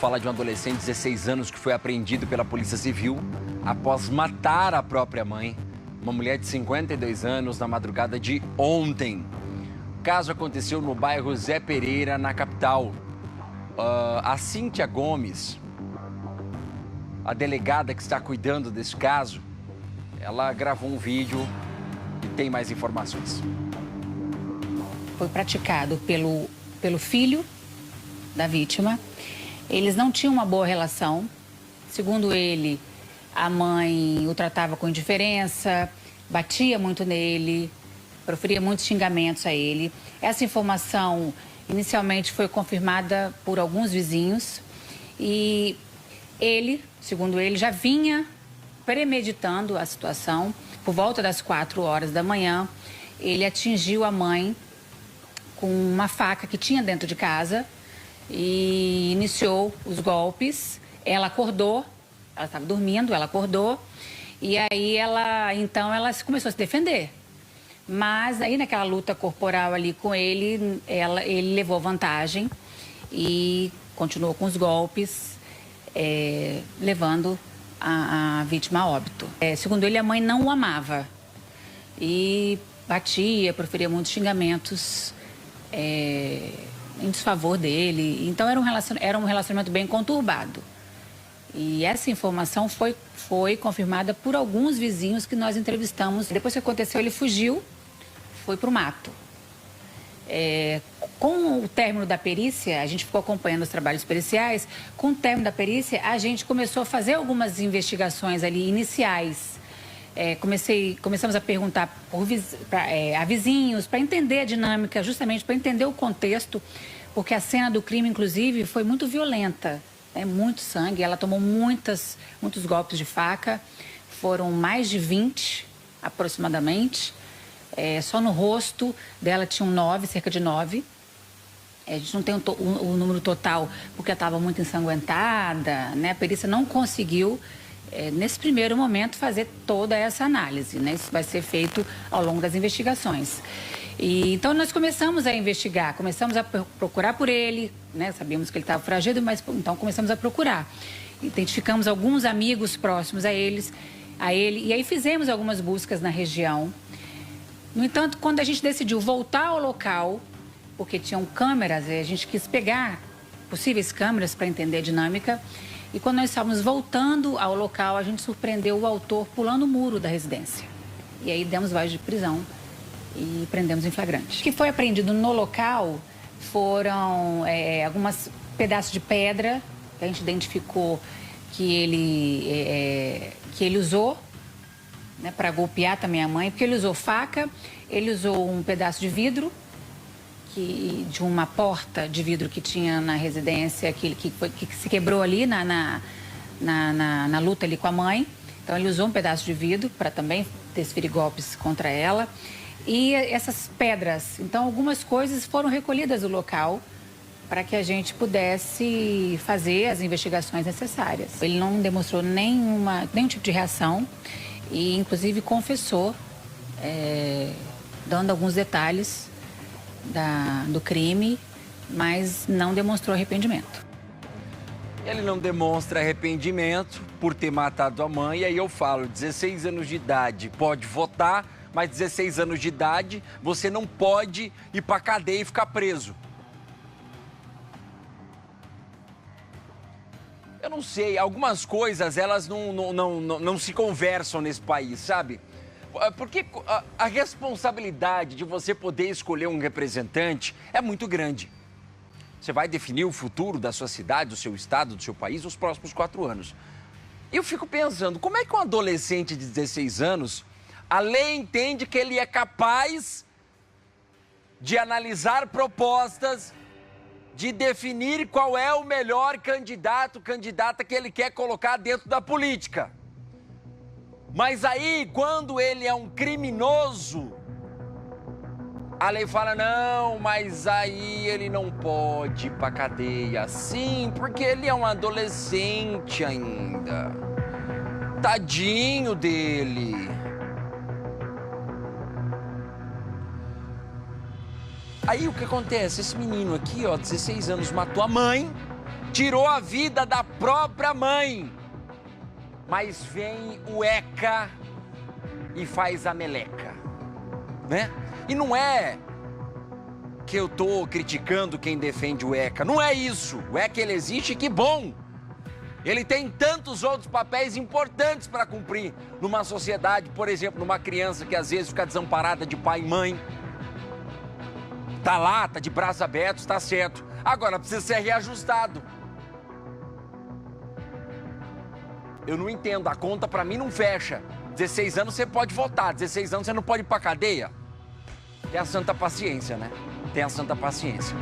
falar de um adolescente de 16 anos que foi apreendido pela Polícia Civil após matar a própria mãe, uma mulher de 52 anos, na madrugada de ontem. O caso aconteceu no bairro Zé Pereira, na capital. A Cíntia Gomes, a delegada que está cuidando desse caso, ela gravou um vídeo e tem mais informações. Foi praticado pelo filho da vítima. Eles não tinham uma boa relação. Segundo ele, a mãe o tratava com indiferença, batia muito nele, proferia muitos xingamentos a ele. Essa informação inicialmente foi confirmada por alguns vizinhos e ele, segundo ele, já vinha premeditando a situação. Por volta das 4 horas da manhã, ele atingiu a mãe com uma faca que tinha dentro de casa e iniciou os golpes. Ela acordou, ela estava dormindo, ela acordou e aí ela começou a se defender. Mas aí naquela luta corporal ali com ele, ele levou vantagem e continuou com os golpes, levando a vítima a óbito. Segundo ele, a mãe não o amava e batia, proferia muitos xingamentos em desfavor dele. Então era um relacionamento bem conturbado. E essa informação foi confirmada por alguns vizinhos que nós entrevistamos. Depois que aconteceu, ele fugiu, foi para o mato. Com o término da perícia, a gente ficou acompanhando os trabalhos periciais. Com o término da perícia, a gente começou a fazer algumas investigações ali iniciais. Começamos a perguntar a vizinhos, para entender a dinâmica, justamente para entender o contexto, porque a cena do crime, inclusive, foi muito violenta. Muito sangue, ela tomou muitos golpes de faca, foram mais de 20 aproximadamente. Só no rosto dela tinham 9, cerca de 9. A gente não tem o número total porque ela estava muito ensanguentada, né? A perícia não conseguiu, nesse primeiro momento, fazer toda essa análise, né? Isso vai ser feito ao longo das investigações. Então nós começamos a investigar, começamos a procurar por ele, né? Sabíamos que ele estava foragido, mas então começamos a procurar. Identificamos alguns amigos próximos a ele, e aí fizemos algumas buscas na região. No entanto, quando a gente decidiu voltar ao local, porque tinham câmeras, a gente quis pegar possíveis câmeras para entender a dinâmica, e quando nós estávamos voltando ao local, a gente surpreendeu o autor pulando o muro da residência. E aí demos voz de prisão e prendemos em flagrante. O que foi apreendido no local foram alguns pedaços de pedra que a gente identificou que ele usou, né, para golpear também a mãe, porque ele usou faca, ele usou um pedaço de vidro, de uma porta de vidro que tinha na residência, que se quebrou ali na luta ali com a mãe. Então ele usou um pedaço de vidro para também desferir golpes contra ela. E essas pedras, então algumas coisas foram recolhidas do local para que a gente pudesse fazer as investigações necessárias. Ele não demonstrou nenhum tipo de reação e inclusive confessou, dando alguns detalhes do crime, mas não demonstrou arrependimento. Ele não demonstra arrependimento por ter matado a mãe, e aí eu falo, 16 anos de idade, pode votar, mas 16 anos de idade, você não pode ir para cadeia e ficar preso. Eu não sei, algumas coisas, elas não se conversam nesse país, sabe? Porque a responsabilidade de você poder escolher um representante é muito grande. Você vai definir o futuro da sua cidade, do seu estado, do seu país, nos próximos 4 anos. E eu fico pensando, como é que um adolescente de 16 anos, a lei entende que ele é capaz de analisar propostas, de definir qual é o melhor candidata que ele quer colocar dentro da política. Mas aí, quando ele é um criminoso, a lei fala, não, mas aí ele não pode ir pra cadeia. Sim, porque ele é um adolescente ainda. Tadinho dele. Aí o que acontece? Esse menino aqui, ó, 16 anos, matou a mãe tirou a vida da própria mãe. Mas vem o ECA e faz a meleca, né? E não é que eu tô criticando quem defende o ECA, não é isso. O ECA, ele existe, que bom. Ele tem tantos outros papéis importantes para cumprir numa sociedade, por exemplo, numa criança que às vezes fica desamparada de pai e mãe. Tá lá, tá de braços abertos, tá certo. Agora precisa ser reajustado. Eu não entendo, a conta para mim não fecha. 16 anos você pode votar, 16 anos você não pode ir pra cadeia. Tem a santa paciência, né? Tem a santa paciência.